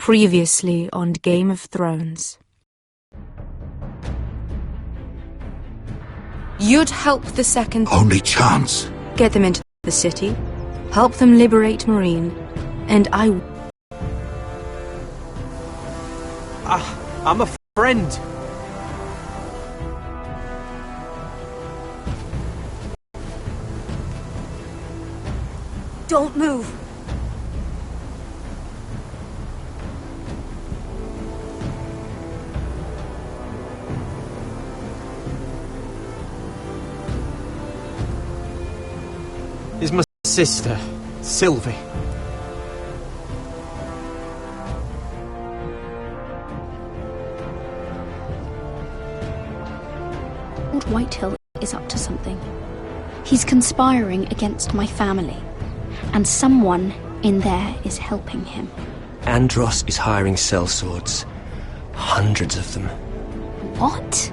Previously on Game of Thrones. You'd help the second... Only chance. Get them into the city, help them liberate Marine, and I'm a friend. Don't move. Is my sister, Sylvie. Lord Whitehill is up to something. He's conspiring against my family, and someone in there is helping him. Andros is hiring sellswords. Hundreds of them. What?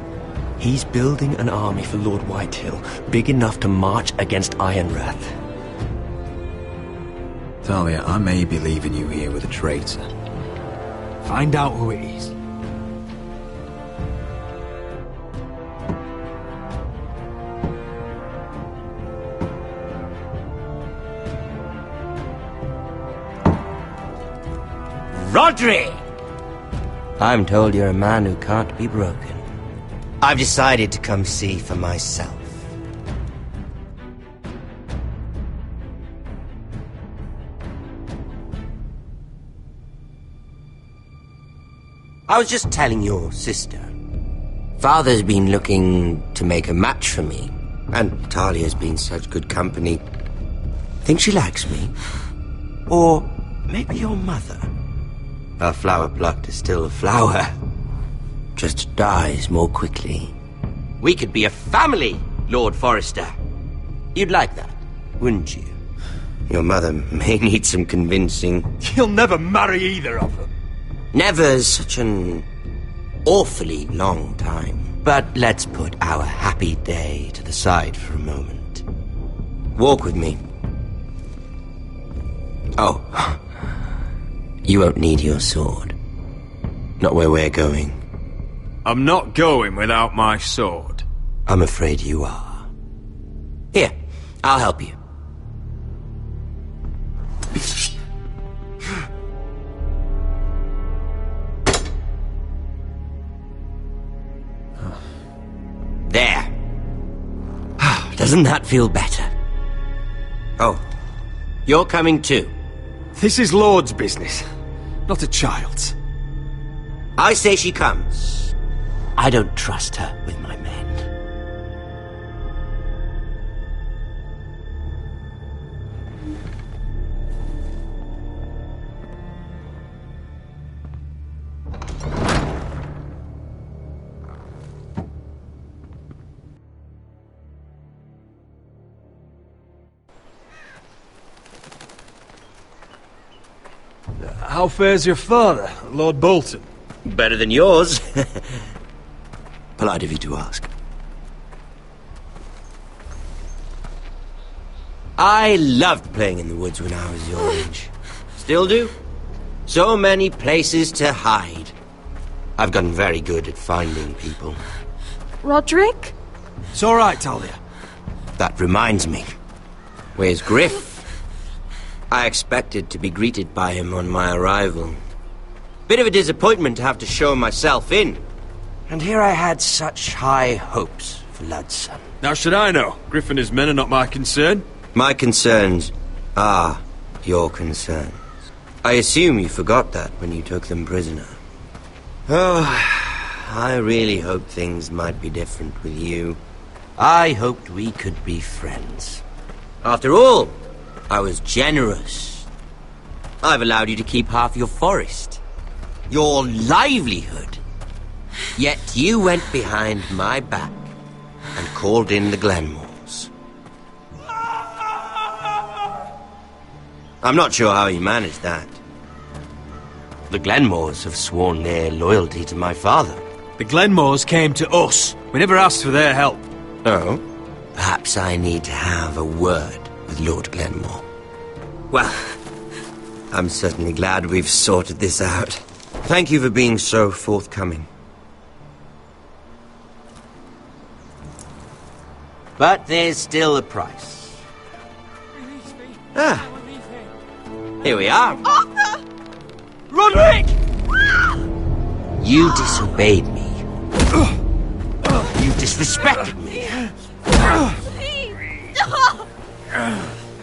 He's building an army for Lord Whitehill, big enough to march against Ironrath. Talia, I may be leaving you here with a traitor. Find out who it is. Rodri! I'm told you're a man who can't be broken. I've decided to come see for myself. I was just telling your sister. Father's been looking to make a match for me, and Talia's been such good company. Think she likes me? Or maybe your mother? A flower plucked is still a flower. Just dies more quickly. We could be a family, Lord Forrester. You'd like that, wouldn't you? Your mother may need some convincing. You'll never marry either of them. Never's such an awfully long time. But let's put our happy day to the side for a moment. Walk with me. Oh, you won't need your sword. Not where we're going. I'm not going without my sword. I'm afraid you are. Here, I'll help you. There. Doesn't that feel better? Oh, you're coming too. This is Lord's business, not a child's. I say she comes. I don't trust her with my men. How fares your father, Lord Bolton? Better than yours. Polite of you to ask. I loved playing in the woods when I was your age. Still do. So many places to hide. I've gotten very good at finding people. Roderick? It's all right, Talia. That reminds me. Where's Griff? I expected to be greeted by him on my arrival. Bit of a disappointment to have to show myself in. And here I had such high hopes for Ludson. Now should I know? Griff and his men are not my concern. My concerns are your concerns. I assume you forgot that when you took them prisoner. Oh, I really hoped things might be different with you. I hoped we could be friends. After all, I was generous. I've allowed you to keep half your forest. Your livelihood. Yet you went behind my back and called in the Glenmores. I'm not sure how you managed that. The Glenmores have sworn their loyalty to my father. The Glenmores came to us. We never asked for their help. Oh? Perhaps I need to have a word with Lord Glenmore. Well, I'm certainly glad we've sorted this out. Thank you for being so forthcoming. But there's still a price. Ah. Here we are. Arthur! Roderick! You disobeyed me. You disrespected me.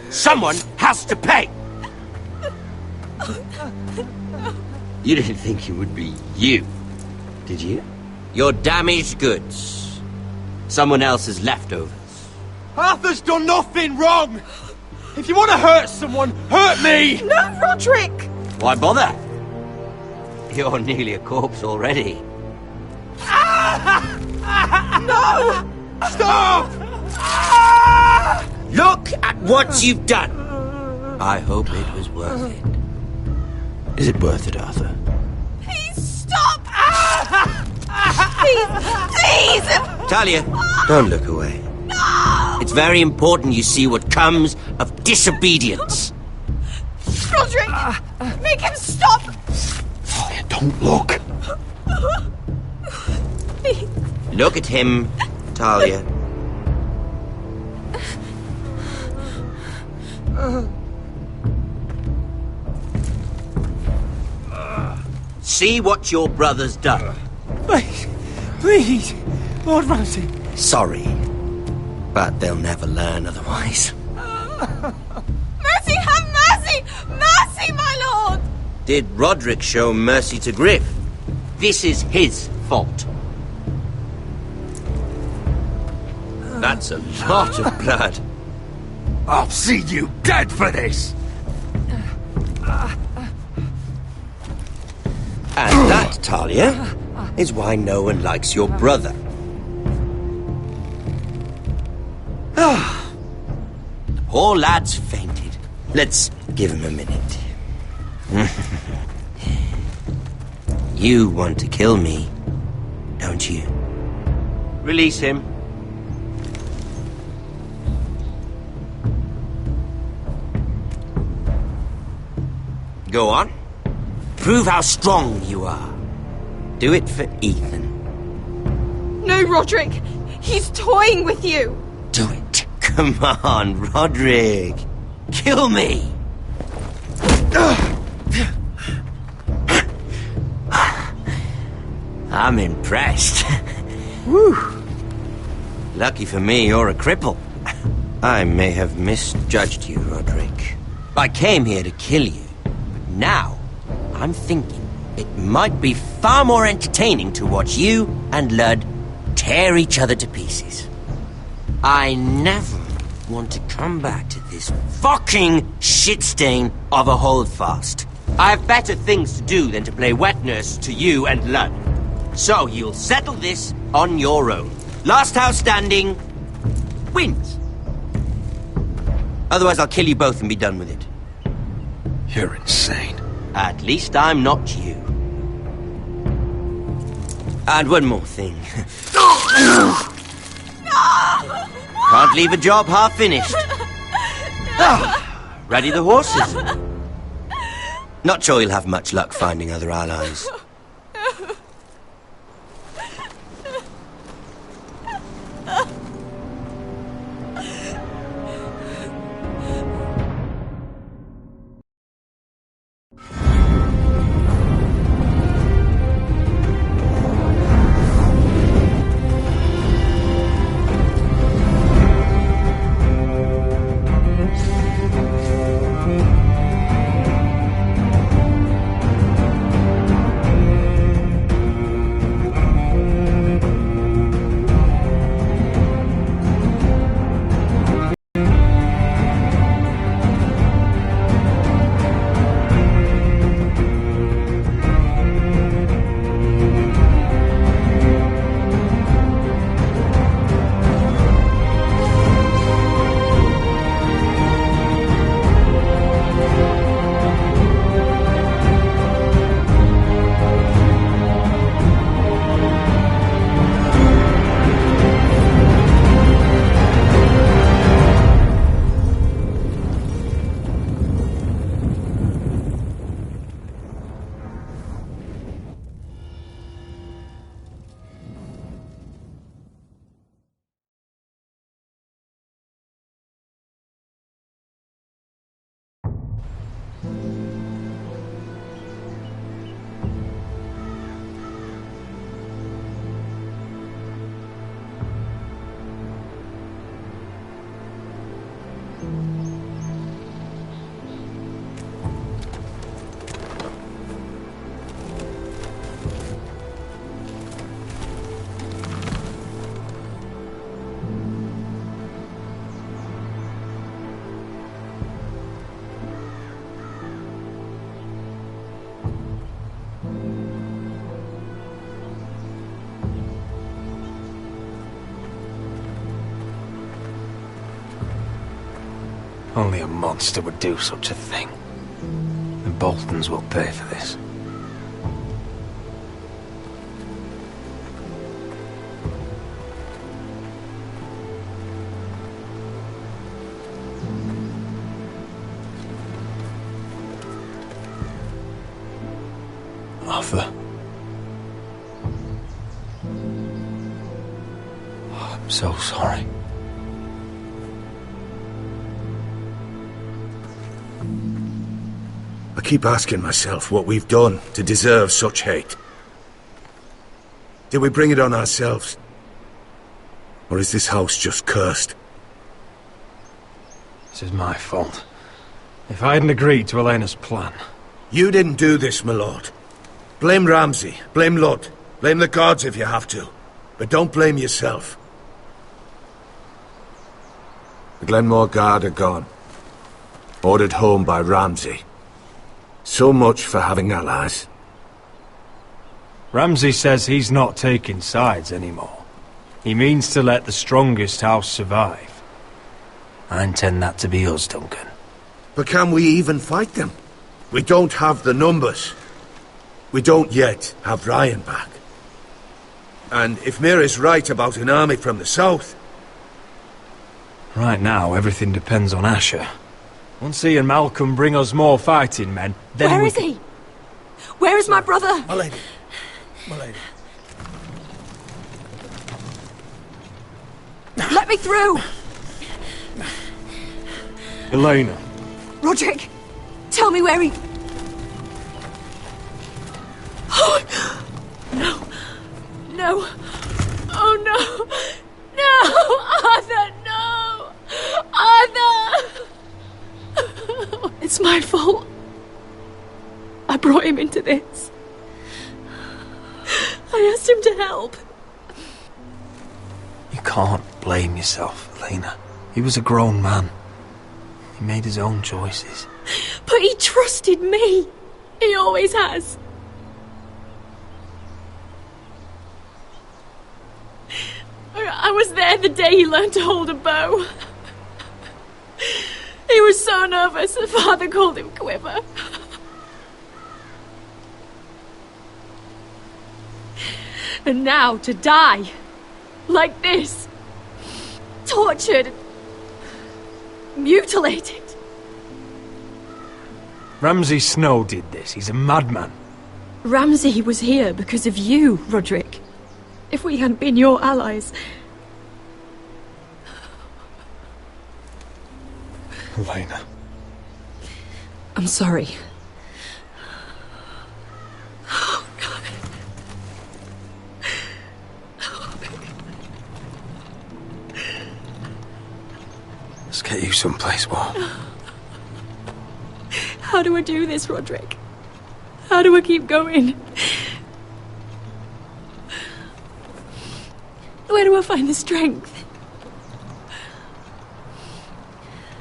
Someone has to pay! You didn't think it would be you, did you? Your damaged goods. Someone else's leftovers. Arthur's done nothing wrong! If you want to hurt someone, hurt me! No, Roderick! Why bother? You're nearly a corpse already. No! Stop! Look at what you've done! I hope it was worth it. Is it worth it, Arthur? Please stop! Please! Please! Talia, don't look away. No! It's very important you see what comes of disobedience. Roderick! Make him stop! Talia, don't look. Please. Look at him, Talia. See what your brother's done. Please, Lord Ramsay. Sorry, but they'll never learn otherwise. Mercy, have mercy! Mercy, my lord! Did Roderick show mercy to Griff? This is his fault. That's a lot of blood. I'll see you dead for this! And that, Talia, is why no one likes your brother. The poor lad's fainted. Let's give him a minute. You want to kill me, don't you? Release him. Go on. Prove how strong you are. Do it for Ethan. No, Roderick! He's toying with you! Do it. Come on, Roderick. Kill me. I'm impressed. Whew. Lucky for me, you're a cripple. I may have misjudged you, Roderick. I came here to kill you, but now I'm thinking it might be far more entertaining to watch you and Ludd tear each other to pieces. I never want to come back to this fucking shit stain of a holdfast. I have better things to do than to play wet nurse to you and Ludd. So you'll settle this on your own. Last house standing wins. Otherwise I'll kill you both and be done with it. You're insane. At least I'm not you. And one more thing. Can't leave a job half finished. Ready the horses? Not sure you'll have much luck finding other allies. Only a monster would do such a thing. The Boltons will pay for this. Arthur. Oh, I'm so sorry. I keep asking myself what we've done to deserve such hate. Did we bring it on ourselves? Or is this house just cursed? This is my fault. If I hadn't agreed to Elena's plan... You didn't do this, my lord. Blame Ramsay, blame Lud, blame the gods if you have to. But don't blame yourself. The Glenmore Guard are gone. Ordered home by Ramsay. So much for having allies. Ramsay says he's not taking sides anymore. He means to let the strongest house survive. I intend that to be us, Duncan. But can we even fight them? We don't have the numbers. We don't yet have Ryan back. And if Mira's right about an army from the south... Right now, everything depends on Asher. Once he and Malcolm bring us more fighting men, then Where is he? Where is my brother? My lady. My lady. Let me through! Elena. Roderick, tell me where he... Oh, no. No. Oh, no. No! Arthur, no! Arthur! It's my fault. I brought him into this. I asked him to help. You can't blame yourself, Elena. He was a grown man. He made his own choices. But he trusted me. He always has. I was there the day he learned to hold a bow. He was so nervous that Father called him Quiver. And now to die. Like this. Tortured. Mutilated. Ramsay Snow did this. He's a madman. Ramsay was here because of you, Roderick. If we hadn't been your allies... Elena. I'm sorry. Oh, God. Let's get you someplace warm. How do I do this, Roderick? How do I keep going? Where do I find the strength?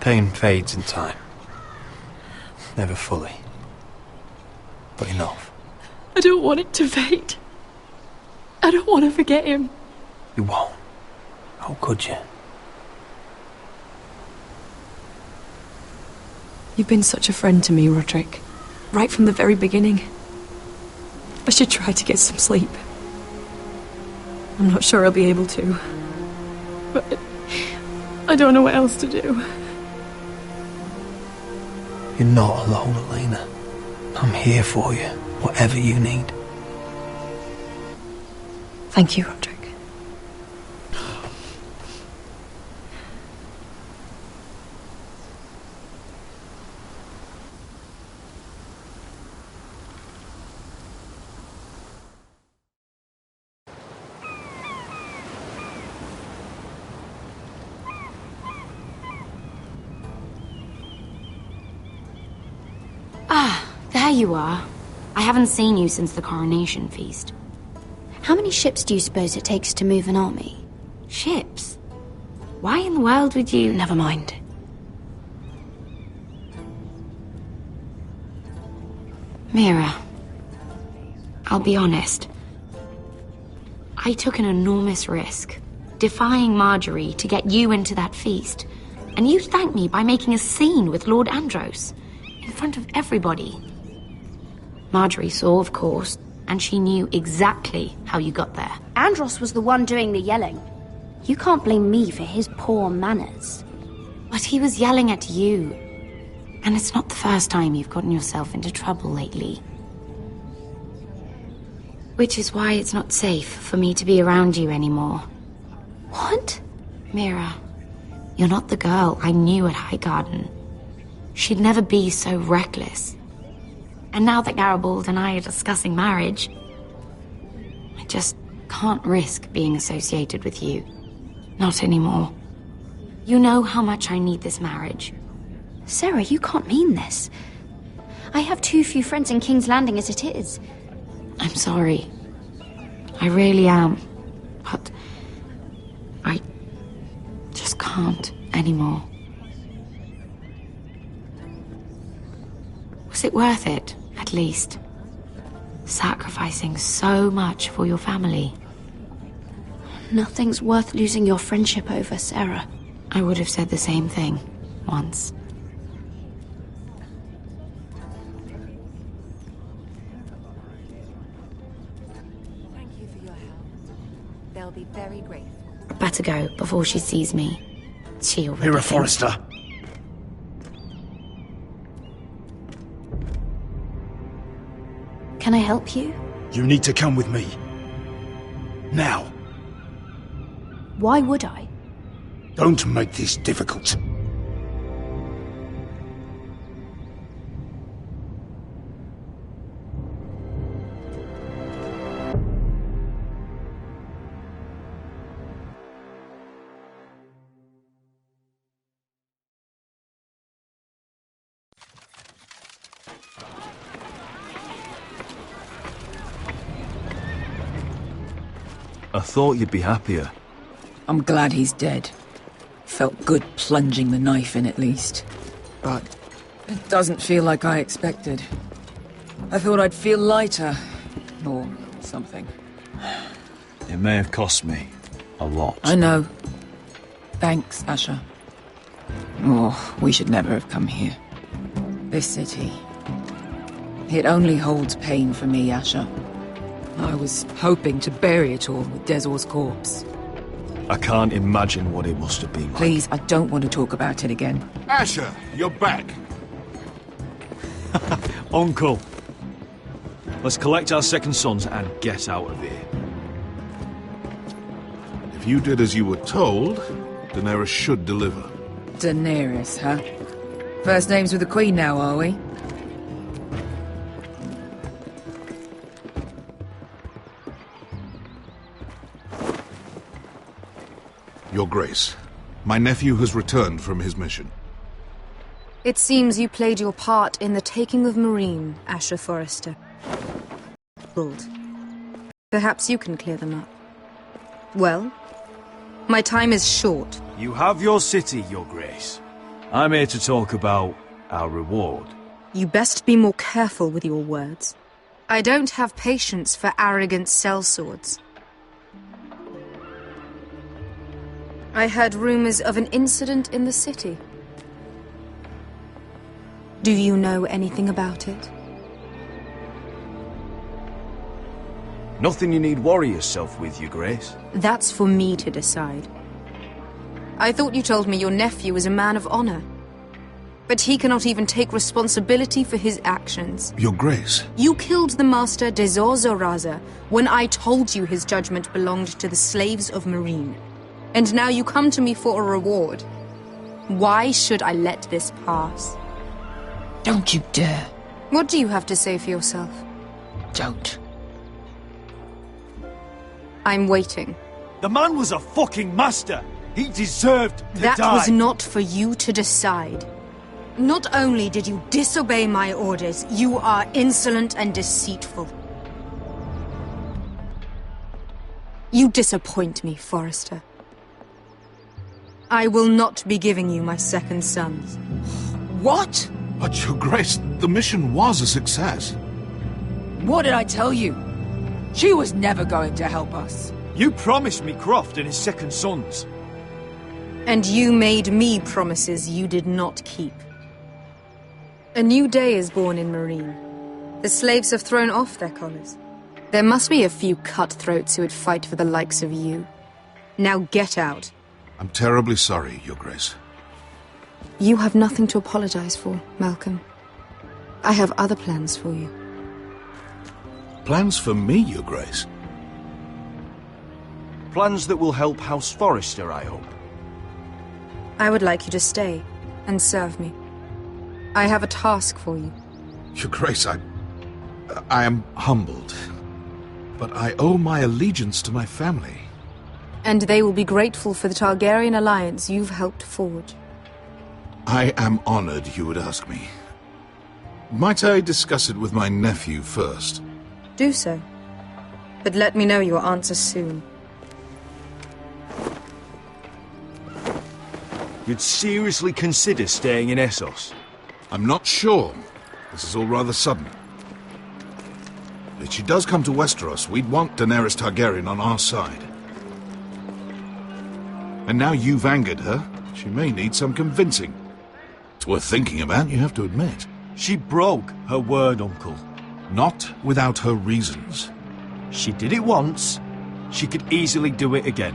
Pain fades in time. Never fully. But enough. I don't want it to fade. I don't want to forget him. You won't. How could you? You've been such a friend to me, Roderick. Right from the very beginning. I should try to get some sleep. I'm not sure I'll be able to. But I don't know what else to do. You're not alone, Elena. I'm here for you, whatever you need. Thank you, Roderick. you are. I haven't seen you since the coronation feast. How many ships do you suppose it takes to move an army? Ships? Why in the world would you... Never mind. Mira, I'll be honest. I took an enormous risk, defying Marjorie to get you into that feast. And you thanked me by making a scene with Lord Andros, in front of everybody. Marjorie saw, of course, and she knew exactly how you got there. Andros was the one doing the yelling. You can't blame me for his poor manners. But he was yelling at you. And it's not the first time you've gotten yourself into trouble lately. Which is why it's not safe for me to be around you anymore. What? Mira, you're not the girl I knew at Highgarden. She'd never be so reckless. And now that Garibald and I are discussing marriage, I just can't risk being associated with you. Not anymore. You know how much I need this marriage. Sarah, you can't mean this. I have too few friends in King's Landing as it is. I'm sorry. I really am. But I just can't anymore. Was it worth it, at least? Sacrificing so much for your family. Nothing's worth losing your friendship over, Sarah. I would have said the same thing once. Thank you for your help. They'll be very grateful. Better go before she sees me. She already Mira thinks- Forrester. Can I help you? You need to come with me. Now. Why would I? Don't make this difficult. I thought you'd be happier. I'm glad he's dead. Felt good plunging the knife in at least. But it doesn't feel like I expected. I thought I'd feel lighter. Or something. It may have cost me a lot. I know. Thanks, Asher. Oh, we should never have come here. This city. It only holds pain for me, Asher. I was hoping to bury it all with Dezor's corpse. I can't imagine what it must have been like. Please, I don't want to talk about it again. Asher, you're back. Uncle. Let's collect our second sons and get out of here. If you did as you were told, Daenerys should deliver. Daenerys, huh? First names with the Queen now, are we? Your Grace, my nephew has returned from his mission. It seems you played your part in the taking of Meereen, Asher Forrester. Perhaps you can clear them up. Well, my time is short. You have your city, Your Grace. I'm here to talk about our reward. You best be more careful with your words. I don't have patience for arrogant sellswords. I heard rumors of an incident in the city. Do you know anything about it? Nothing you need worry yourself with, Your Grace. That's for me to decide. I thought you told me your nephew was a man of honor. But he cannot even take responsibility for his actions. Your Grace. You killed the master Dezor Zoraza when I told you his judgment belonged to the slaves of Meereen. And now you come to me for a reward. Why should I let this pass? Don't you dare. What do you have to say for yourself? Don't. I'm waiting. The man was a fucking master. He deserved to die. That was not for you to decide. Not only did you disobey my orders, you are insolent and deceitful. You disappoint me, Forrester. I will not be giving you my second sons. What? But, Your Grace, the mission was a success. What did I tell you? She was never going to help us. You promised me Croft and his second sons. And you made me promises you did not keep. A new day is born in Marine. The slaves have thrown off their collars. There must be a few cutthroats who would fight for the likes of you. Now get out. I'm terribly sorry, Your Grace. You have nothing to apologize for, Malcolm. I have other plans for you. Plans for me, Your Grace? Plans that will help House Forrester, I hope. I would like you to stay and serve me. I have a task for you. Your Grace, I am humbled. But I owe my allegiance to my family. And they will be grateful for the Targaryen alliance you've helped forge. I am honored you would ask me. Might I discuss it with my nephew first? Do so. But let me know your answer soon. You'd seriously consider staying in Essos? I'm not sure. This is all rather sudden. If she does come to Westeros, we'd want Daenerys Targaryen on our side. And now you've angered her, she may need some convincing. It's worth thinking about, you have to admit. She broke her word, Uncle. Not without her reasons. She did it once. She could easily do it again.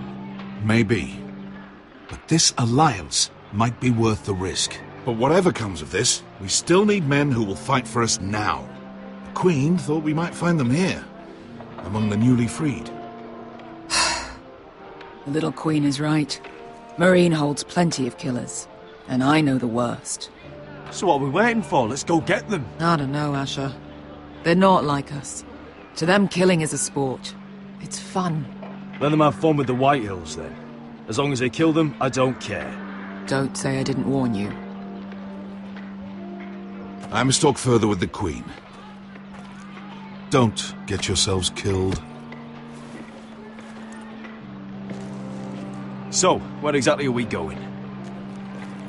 Maybe. But this alliance might be worth the risk. But whatever comes of this, we still need men who will fight for us now. The Queen thought we might find them here, among the newly freed. The little Queen is right. Marine holds plenty of killers, and I know the worst. So what are we waiting for? Let's go get them. I don't know, Asher. They're not like us. To them, killing is a sport. It's fun. Let them have fun with the White Hills, then. As long as they kill them, I don't care. Don't say I didn't warn you. I must talk further with the Queen. Don't get yourselves killed. So, where exactly are we going?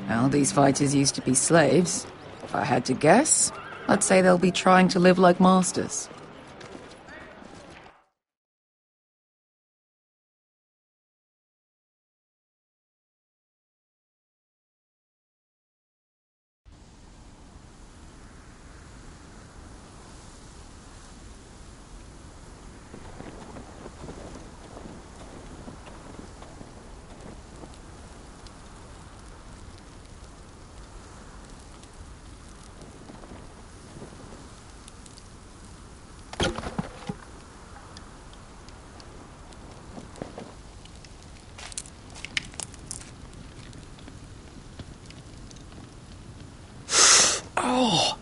Well, these fighters used to be slaves. If I had to guess, I'd say they'll be trying to live like masters. Oh!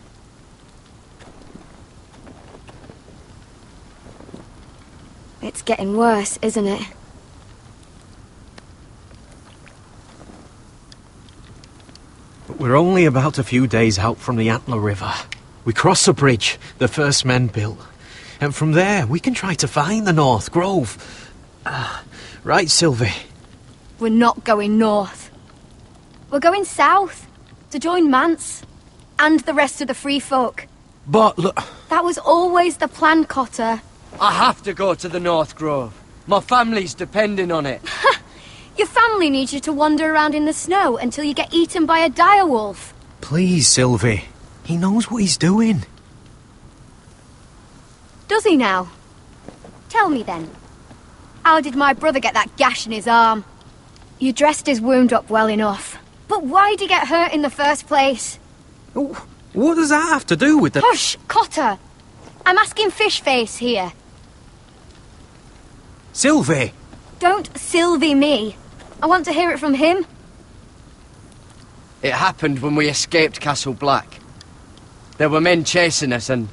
It's getting worse, isn't it? We're only about a few days out from the Antler River. We cross the bridge the first men built, and from there we can try to find the North Grove. Right, Sylvie? We're not going north. We're going south, to join Mance, and the rest of the free folk. But look... That was always the plan, Cotter. I have to go to the North Grove. My family's depending on it. Your family needs you to wander around in the snow until you get eaten by a direwolf. Please, Sylvie. He knows what he's doing. Does he now? Tell me then. How did my brother get that gash in his arm? You dressed his wound up well enough. But why'd he get hurt in the first place? What does that have to do with the... Hush, Cotter! I'm asking Fishface here. Sylvie! Don't Sylvie me. I want to hear it from him. It happened when we escaped Castle Black. There were men chasing us and...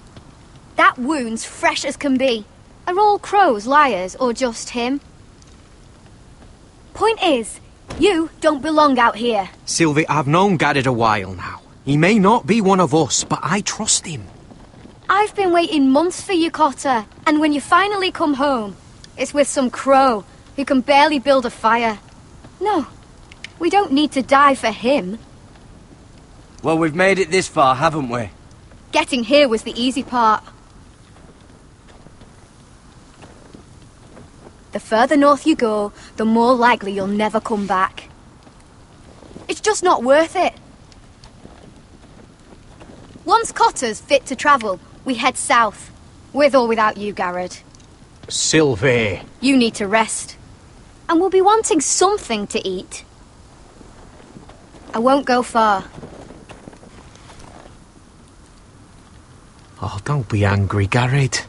That wound's fresh as can be. Are all crows liars, or just him? Point is, you don't belong out here. Sylvie, I've known Gadded a while now. He may not be one of us, but I trust him. I've been waiting months for you, Cotter. And when you finally come home, it's with some crow who can barely build a fire. No, we don't need to die for him. Well, we've made it this far, haven't we? Getting here was the easy part. The further north you go, the more likely you'll never come back. It's just not worth it. Once Cotter's fit to travel, we head south. With or without you, Garrett. Sylvie. You need to rest. And we'll be wanting something to eat. I won't go far. Oh, don't be angry, Garrett.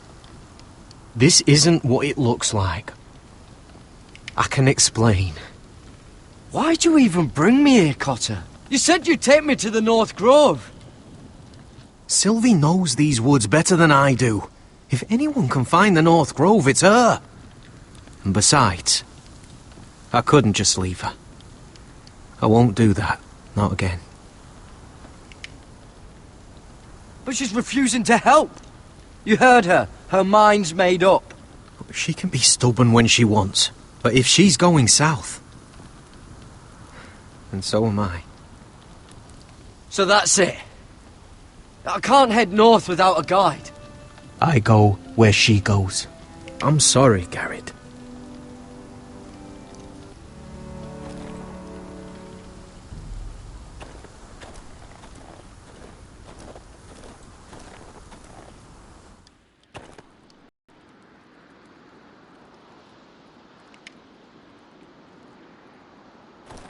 This isn't what it looks like. I can explain. Why'd you even bring me here, Cotter? You said you'd take me to the North Grove. Sylvie knows these woods better than I do. If anyone can find the North Grove, it's her. And besides, I couldn't just leave her. I won't do that. Not again. But she's refusing to help. You heard her. Her mind's made up. She can be stubborn when she wants. But if she's going south, then so am I. So that's it. I can't head north without a guide. I go where she goes. I'm sorry, Garrett.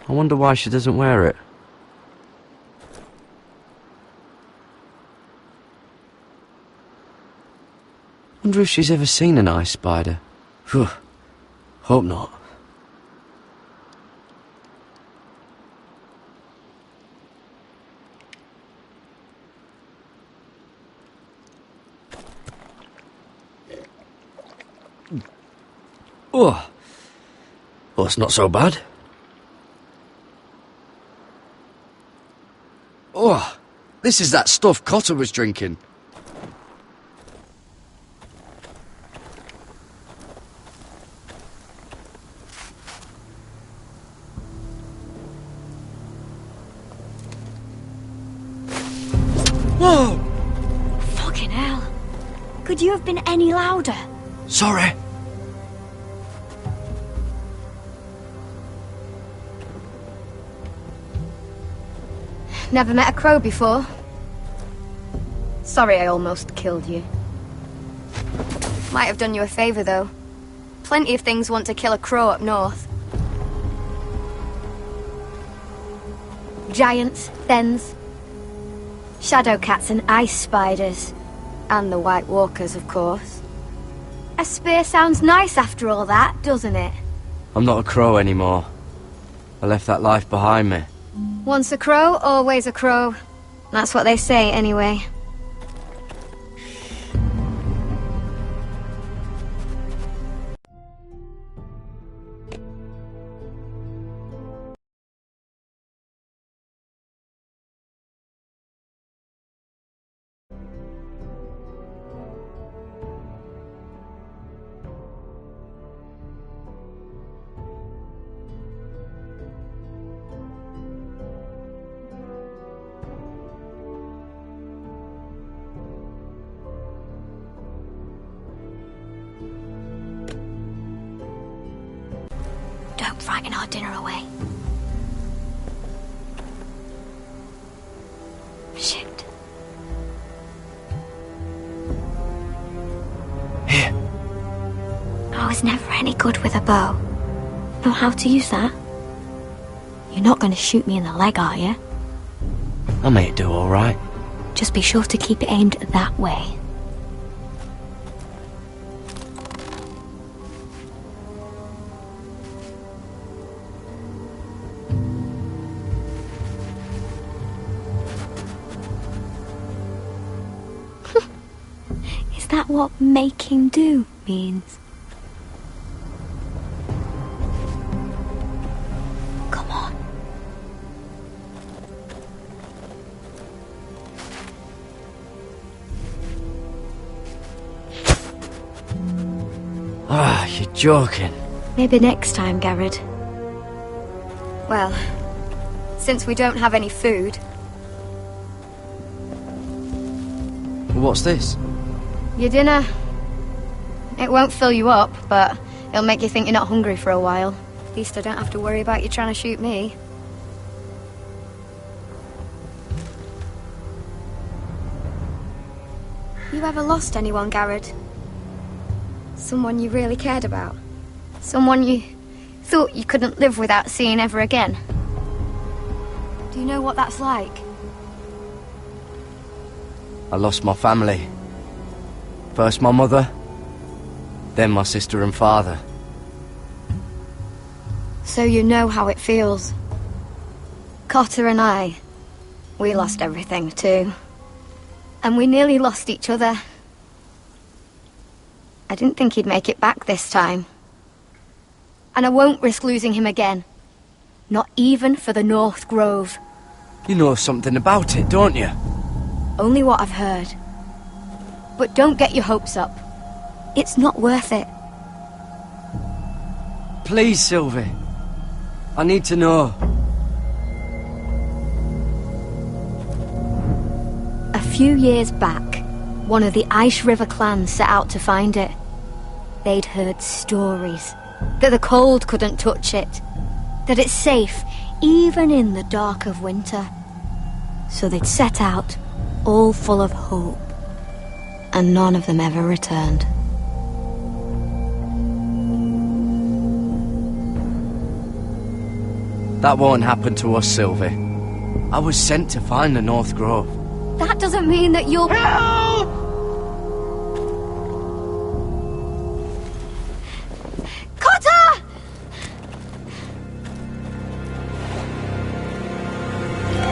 I wonder why she doesn't wear it. Wonder if she's ever seen an ice spider. Phew. Hope not. Oh. Well, it's not so bad. Oh, this is that stuff Cotter was drinking. Whoa! Fucking hell. Could you have been any louder? Sorry. Never met a crow before. Sorry I almost killed you. Might have done you a favour, though. Plenty of things want to kill a crow up north. Giants, thens, shadow cats and ice spiders. And the White Walkers, of course. A spear sounds nice after all that, doesn't it? I'm not a crow anymore. I left that life behind me. Once a crow, always a crow. That's what they say, anyway. Don't frighten our dinner away. Shit. Here. I was never any good with a bow. Know how to use that? You're not going to shoot me in the leg, are you? I may do all right. Just be sure to keep it aimed that way. Is that what making do means? Come on. Ah, you're joking. Maybe next time, Garrett. Well, since we don't have any food... What's this? Your dinner. It won't fill you up, but it'll make you think you're not hungry for a while. At least I don't have to worry about you trying to shoot me. You ever lost anyone, Garrett? Someone you really cared about? Someone you thought you couldn't live without seeing ever again? Do you know what that's like? I lost my family. First my mother, then my sister and father. So you know how it feels. Cotter and I, we lost everything too. And we nearly lost each other. I didn't think he'd make it back this time. And I won't risk losing him again. Not even for the North Grove. You know something about it, don't you? Only what I've heard. But don't get your hopes up. It's not worth it. Please, Sylvie. I need to know. A few years back, one of the Ice River clans set out to find it. They'd heard stories that the cold couldn't touch it, that it's safe even in the dark of winter. So they'd set out, all full of hope, and none of them ever returned. That won't happen to us, Sylvie. I was sent to find the North Grove. That doesn't mean that you'll... Help! Cotter!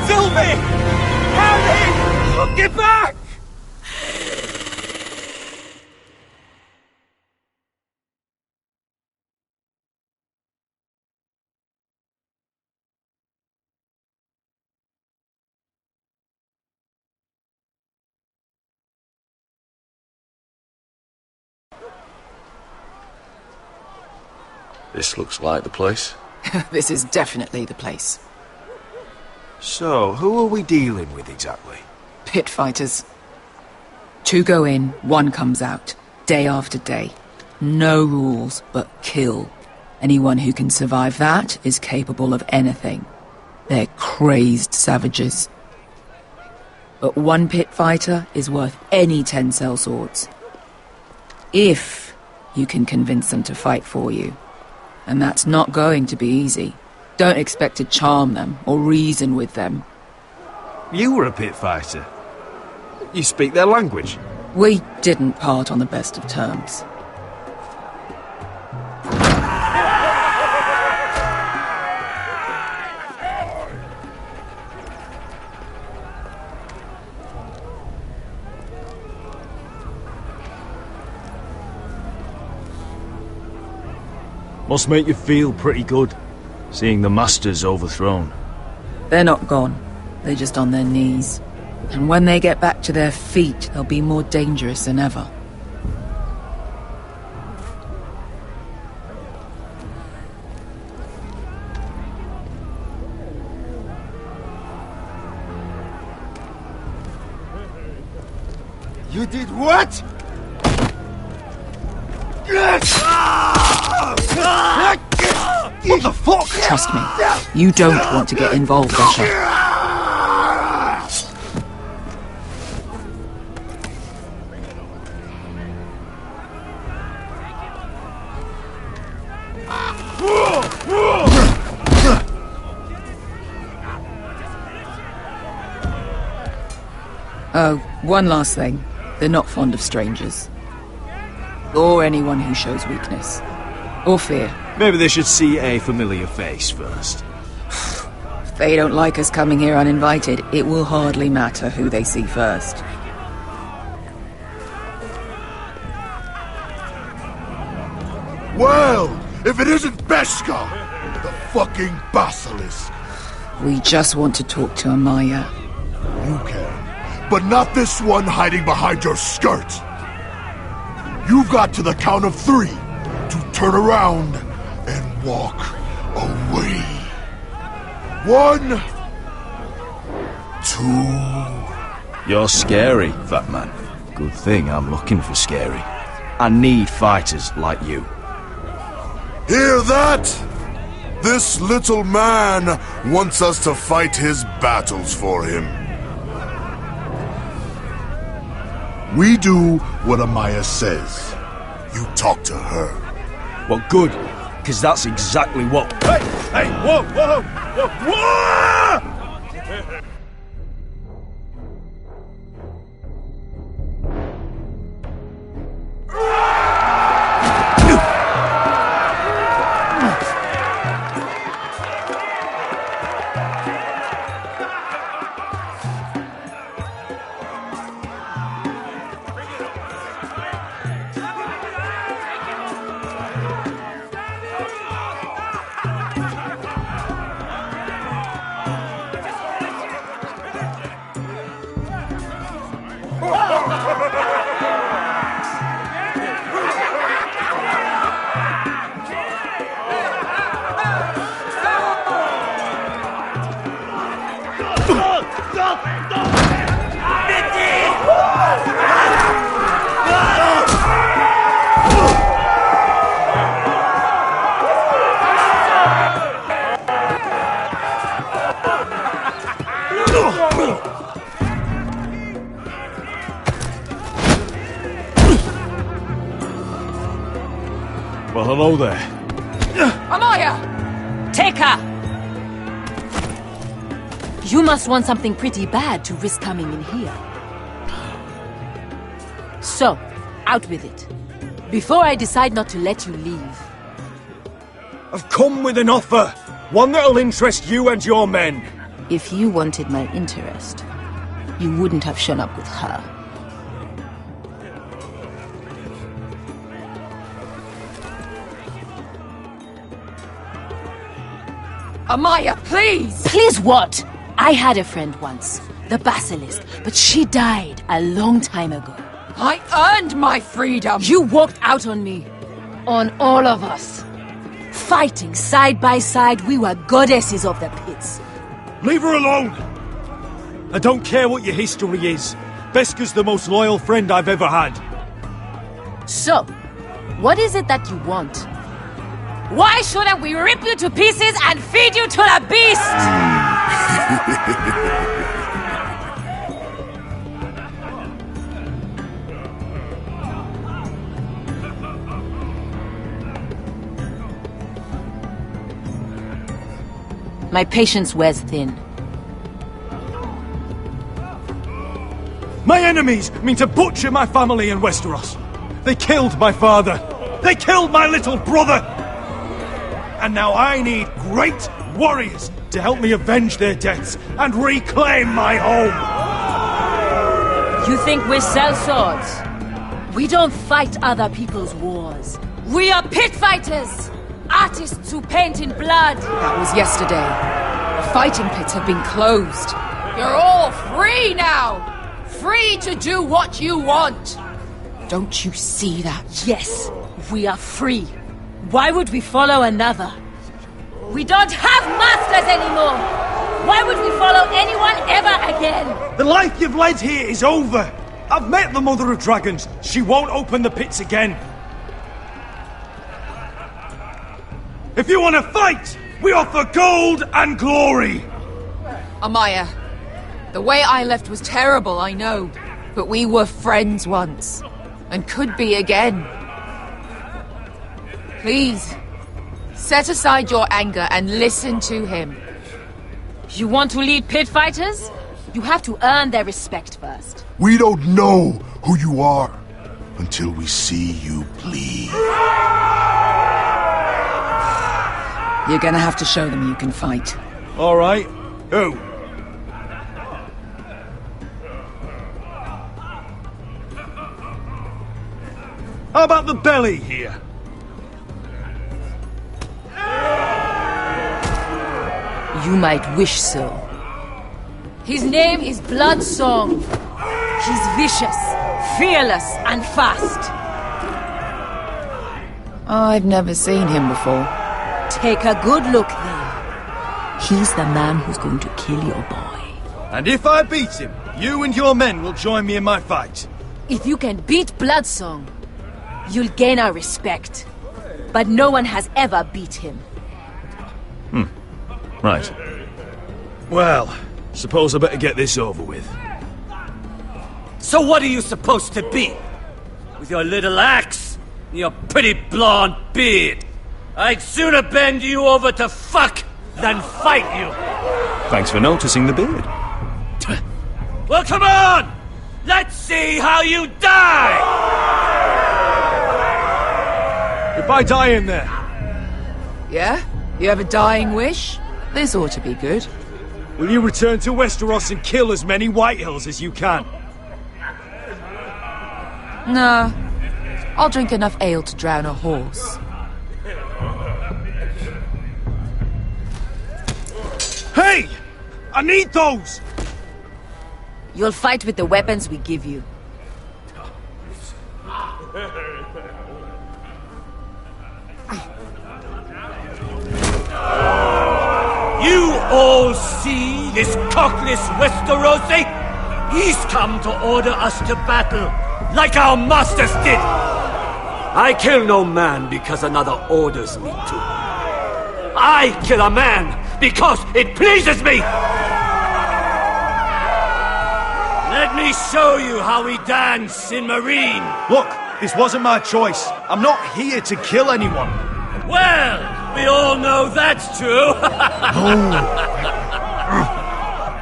Sylvie! Harry! Get back! This looks like the place. This is definitely the place. So, who are we dealing with exactly? Pit fighters. 2 go in, 1 comes out, day after day. No rules, but kill. Anyone who can survive that is capable of anything. They're crazed savages. But 1 pit fighter is worth any 10 sellswords. If you can convince them to fight for you. And that's not going to be easy. Don't expect to charm them or reason with them. You were a pit fighter. You speak their language. We didn't part on the best of terms. Must make you feel pretty good, seeing the Masters overthrown. They're not gone. They're just on their knees. And when they get back to their feet, they'll be more dangerous than ever. You did what? What the fuck? Trust me, you don't want to get involved, Asher. Oh, one last thing. They're not fond of strangers. Or anyone who shows weakness. Or fear. Maybe they should see a familiar face first. If they don't like us coming here uninvited, it will hardly matter who they see first. Well, if it isn't Beskar, the fucking basilisk. We just want to talk to Amaya. You can, but not this one hiding behind your skirt. You've got to the count of 3, turn around and walk away. 1, 2... You're scary, fat man. Good thing I'm looking for scary. I need fighters like you. Hear that? This little man wants us to fight his battles for him. We do what Amaya says. You talk to her. Well, good, because that's exactly what... Hey! Hey! Whoa! Whoa! Whoa! Whoa! Well, hello there. Amaya! Take her! You must want something pretty bad to risk coming in here. So, out with it. Before I decide not to let you leave. I've come with an offer. One that'll interest you and your men. If you wanted my interest, you wouldn't have shown up with her. Amaya, please! Please what? I had a friend once, the Basilisk, but she died a long time ago. I earned my freedom! You walked out on me. On all of us. Fighting side by side, we were goddesses of the pits. Leave her alone! I don't care what your history is. Beskha's the most loyal friend I've ever had. So, what is it that you want? Why shouldn't we rip you to pieces and feed you to the beast? My patience wears thin. My enemies mean to butcher my family in Westeros. They killed my father. They killed my little brother. And now I need great warriors to help me avenge their deaths and reclaim my home. You think we sell swords? We don't fight other people's wars. We are pit fighters! Artists who paint in blood. That was yesterday. The fighting pits have been closed. You're all free now! Free to do what you want! Don't you see that? Yes, we are free. Why would we follow another? We don't have masters anymore! Why would we follow anyone ever again? The life you've led here is over. I've met the Mother of Dragons. She won't open the pits again. If you want to fight, we offer gold and glory! Amaya, the way I left was terrible, I know. But we were friends once. And could be again. Please, set aside your anger and listen to him. You want to lead pit fighters? You have to earn their respect first. We don't know who you are until we see you bleed. You're gonna have to show them you can fight. All right. Who? How about the belly here? You might wish so. His name is Bloodsong. He's vicious, fearless, and fast. I've never seen him before. Take a good look then. He's the man who's going to kill your boy. And if I beat him, you and your men will join me in my fight. If you can beat Bloodsong, you'll gain our respect. But no one has ever beat him. Right. Well, suppose I better get this over with. So what are you supposed to be? With your little axe and your pretty blonde beard? I'd sooner bend you over to fuck than fight you. Thanks for noticing the beard. Well, come on! Let's see how you die! If I die in there... Yeah? You have a dying wish? This ought to be good. Will you return to Westeros and kill as many Whitehills as you can? No. I'll drink enough ale to drown a horse. Hey! I need those! You'll fight with the weapons we give you. You all see this cockless Westerosi? He's come to order us to battle, like our masters did. I kill no man because another orders me to. I kill a man because it pleases me! Let me show you how we dance in Marine. Look, this wasn't my choice. I'm not here to kill anyone. Well, we all know that's true.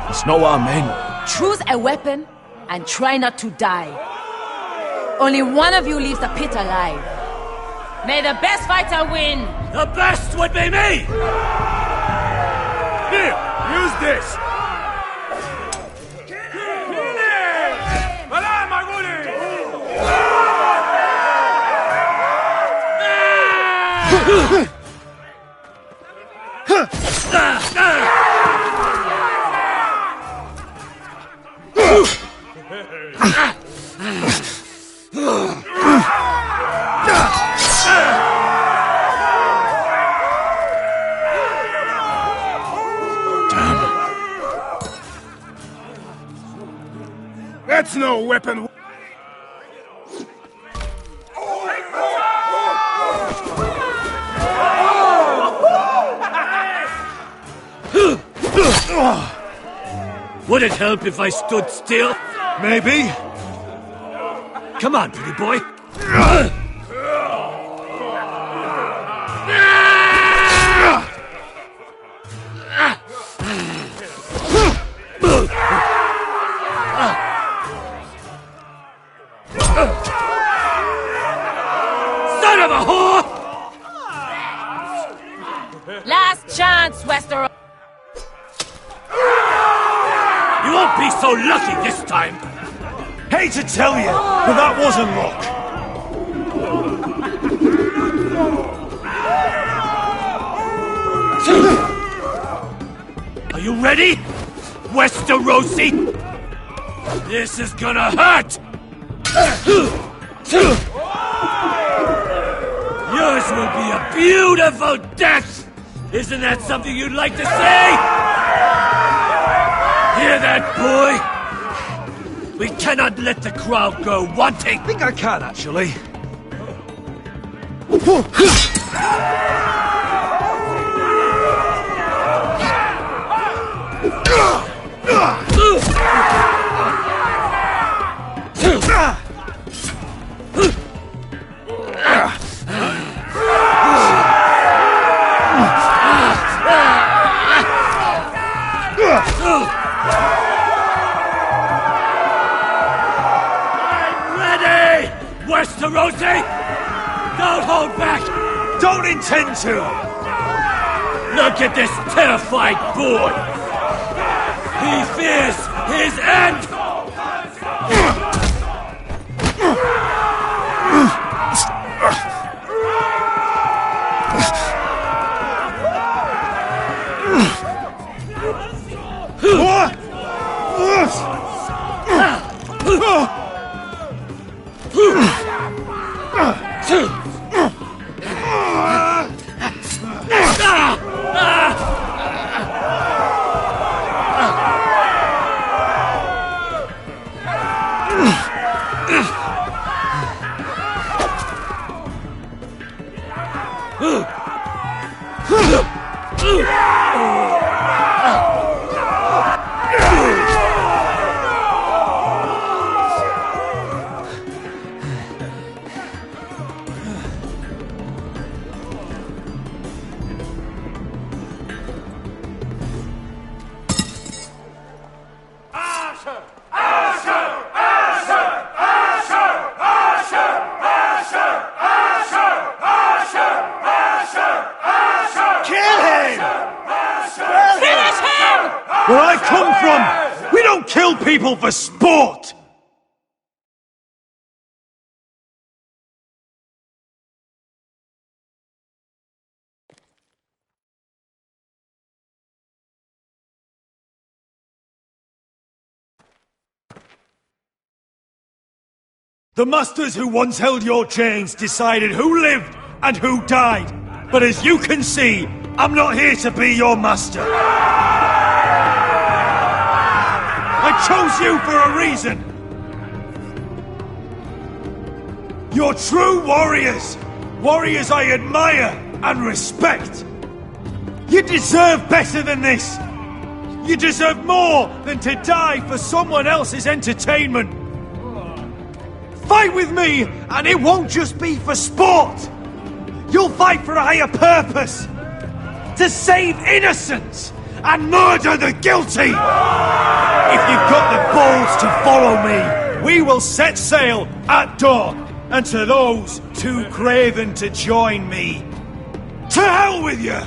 It's not what I meant. Choose a weapon and try not to die. Only one of you leaves the pit alive. May the best fighter win. The best would be me! Here, use this. That's no weapon. Would it help if I stood still? Maybe. Come on, pretty boy. Son of a whore! Last chance, Westeros. You won't be so lucky this time. Hate to tell you, but that wasn't luck. Are you ready, Westerosi? This is gonna hurt! Yours will be a beautiful death! Isn't that something you'd like to say? Hear that, boy? We cannot let the crowd go wanting! I think I can, actually. Westerosi! Don't hold back! Don't intend to! Look at this terrified boy! He fears his end! Where I come from, we don't kill people for sport! The masters who once held your chains decided who lived and who died. But as you can see, I'm not here to be your master. I chose you for a reason. You're true warriors. Warriors I admire and respect. You deserve better than this. You deserve more than to die for someone else's entertainment. Fight with me, and it won't just be for sport. You'll fight for a higher purpose. To save innocents and murder the guilty. If you've got the balls to follow me, we will set sail at dawn. And to those too craven to join me, to hell with you!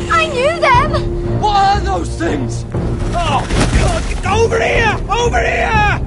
I knew them! What are those things? Oh, God, get over here! Over here!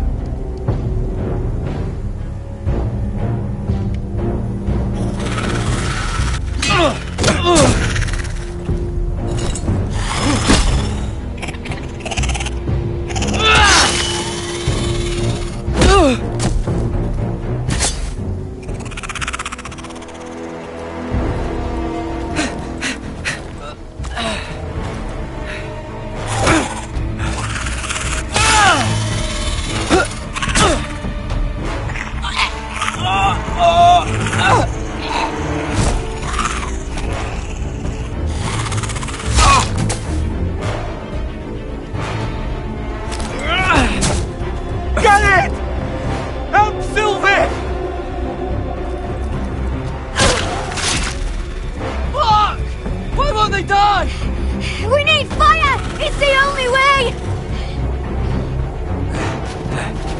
We need fire! It's the only way!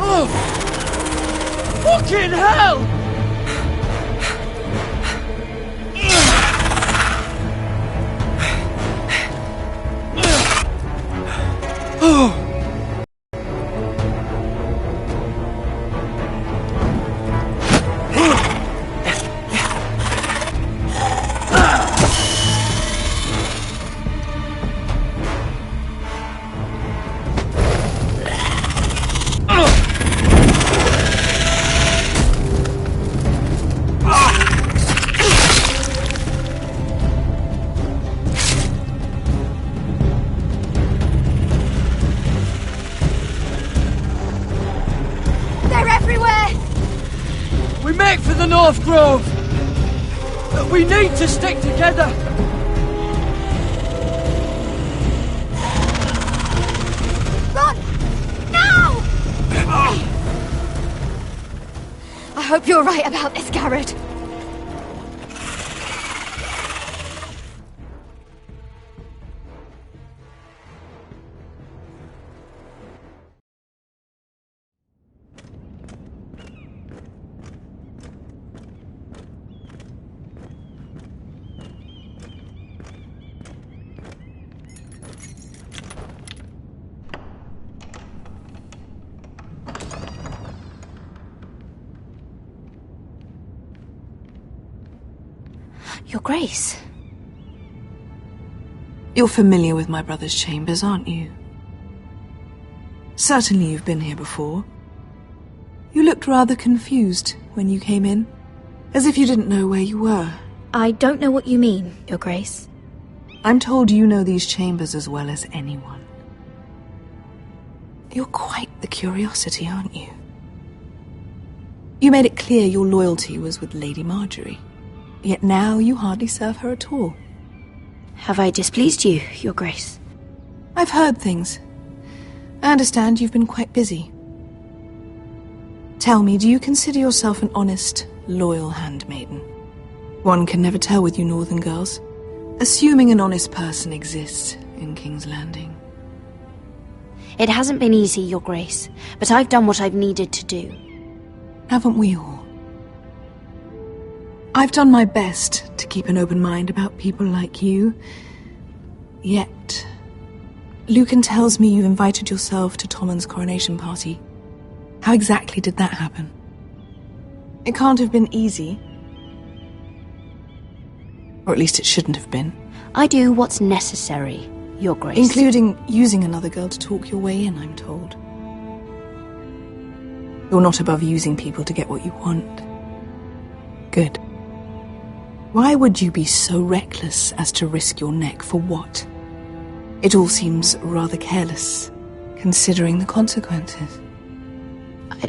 Oh! Fucking hell! Oh! We make for the North Grove! But we need to stick together! Run! Now! I hope you're right about this, Garrett. Your Grace. You're familiar with my brother's chambers, aren't you? Certainly you've been here before. You looked rather confused when you came in. As if you didn't know where you were. I don't know what you mean, Your Grace. I'm told you know these chambers as well as anyone. You're quite the curiosity, aren't you? You made it clear your loyalty was with Lady Marjorie. Yet now you hardly serve her at all. Have I displeased you, Your Grace? I've heard things. I understand you've been quite busy. Tell me, do you consider yourself an honest, loyal handmaiden? One can never tell with you northern girls. Assuming an honest person exists in King's Landing. It hasn't been easy, Your Grace, but I've done what I've needed to do. Haven't we all? I've done my best to keep an open mind about people like you. Yet, Lucan tells me you invited yourself to Tommen's coronation party. How exactly did that happen? It can't have been easy. Or at least it shouldn't have been. I do what's necessary, Your Grace. Including using another girl to talk your way in, I'm told. You're not above using people to get what you want. Good. Why would you be so reckless as to risk your neck for what? It all seems rather careless, considering the consequences.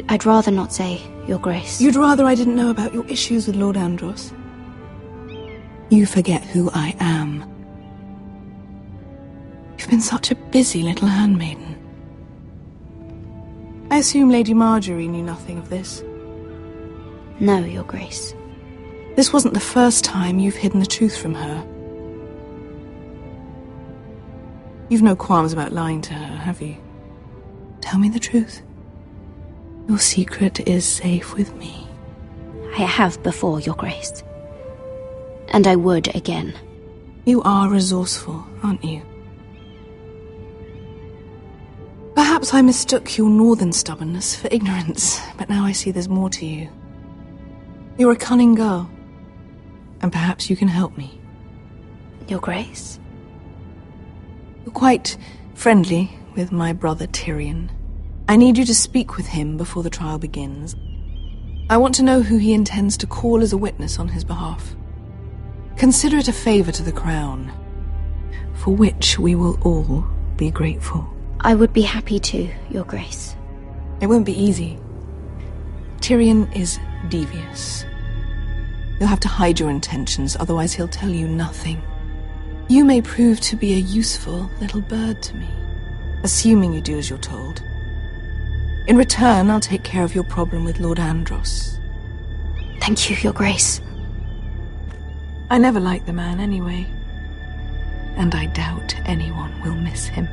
I'd rather not say, Your Grace. You'd rather I didn't know about your issues with Lord Andros? You forget who I am. You've been such a busy little handmaiden. I assume Lady Marjorie knew nothing of this. No, Your Grace. This wasn't the first time you've hidden the truth from her. You've no qualms about lying to her, have you? Tell me the truth. Your secret is safe with me. I have before, Your Grace. And I would again. You are resourceful, aren't you? Perhaps I mistook your northern stubbornness for ignorance, but now I see there's more to you. You're a cunning girl, and perhaps you can help me. Your Grace? You're quite friendly with my brother Tyrion. I need you to speak with him before the trial begins. I want to know who he intends to call as a witness on his behalf. Consider it a favor to the crown, for which we will all be grateful. I would be happy to, Your Grace. It won't be easy. Tyrion is devious. You'll have to hide your intentions, otherwise he'll tell you nothing. You may prove to be a useful little bird to me, assuming you do as you're told. In return, I'll take care of your problem with Lord Andros. Thank you, Your Grace. I never liked the man anyway, and I doubt anyone will miss him.